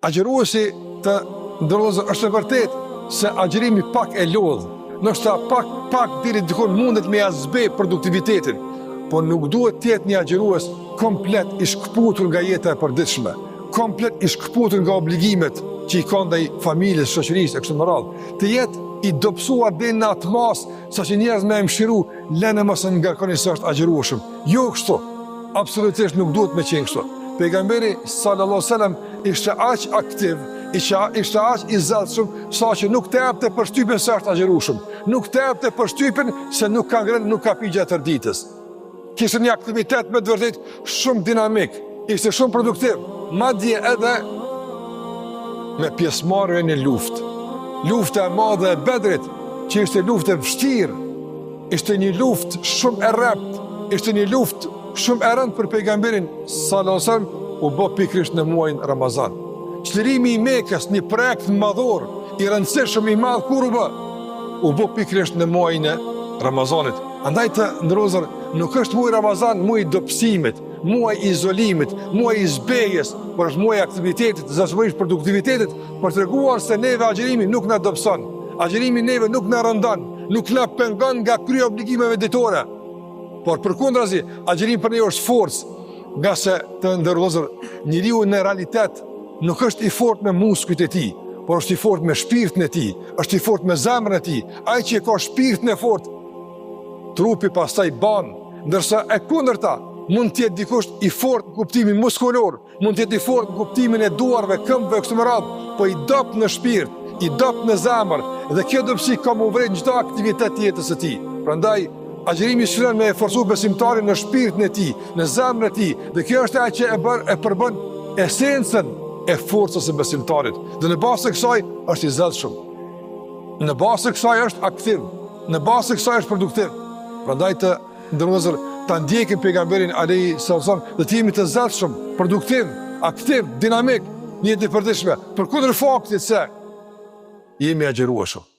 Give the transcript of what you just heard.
Agjëruesi të ndërlozë është e vërtet se agjërimi pak e lodhë, nështë pak diri dikon mundet me jazbe produktivitetin, po nuk duhet tjetë një agjërues komplet i shkëputur nga jeta e përditshme, komplet i shkëputur nga obligimet që i ka ndaj familjes, shoqërisë e kështu me radhë, të jetë i dobësuar deri në atë masë sa që njerëz me mshiru lënë mos ngarkoni se është agjërueshëm. Jo kështu. Absolutisht nuk duhet me qenë kështu. Pejgamberi sallallahu alajhi wasallam ishte aq aktiv, ishte aq i zellshëm sa që nuk të jepte përshtypjen se është agjërueshëm. Nuk të jepte përshtypjen se nuk ka ngrënë, nuk ka pi gjatë tërë ditës. Kishte një aktivitet me të vërtetë shumë dinamik, ishte shumë produktiv, madje edhe me pjesëmarrje në luftë. Lufta e madhe e Bedrit, që ishte luftë e vështirë, ishte një luftë shumë e rrept, ishte një luftë shumë e rëndë për pejgamberin sallallahu alajhi wasallam, u bë pikërisht në muajin Ramazan. Çlirimi i Mekës, një projekt madhor, i rëndësishëm i madh kur u bë pikërisht në muajin e Ramazanit. Andaj të ndërozër, nuk është muaj Ramazan, muaj i dobësimit, muaj i izolimit, muaj i zbejes, por është muaj i aktivitetit, zakonisht produktivitetit, për treguar se neve agjërimi nuk na dobëson. Agjërimi neve nuk na rëndon, nuk na pengon nga krye obligimeve ditore. Por përkundrazi, agjërimi për ne është forcë, nga se të ndërlozër, njeriu në realitet nuk është i fortë me muskujt e tij, por është i fortë me shpirtin e tij, është i fortë me zemrën e tij. Ai që ka shpirtin e fortë, trupi pastaj ban, ndërsa e kundërta mund të jetë dikush i fortë në kuptimin muskulor, mund të jetë i fortë në kuptimin e duarve, këmbëve kështu me radhë, po i dobët në shpirt, i dobët në zemër, dhe kjo dobësi ka më vret në çdo aktivitet të jetës së tij. Prandaj agjërimi shkon me forcu besimtarin në shpirtin e tij, në zemrën e tij, dhe kjo është ajo që e përbën esencën e forcës së besimtarit. Dhe në bazë të kësaj është i zellshëm. Në bazë të kësaj është aktiv, në bazë të kësaj është produktiv. Prandaj të ndërmozër ta ndjekim pejgamberin alayhi sallam dhe të jemi të zellshëm, produktiv, aktiv, dinamik, në jetë e përditshme, përkundër faktit se jemi agjërueshëm.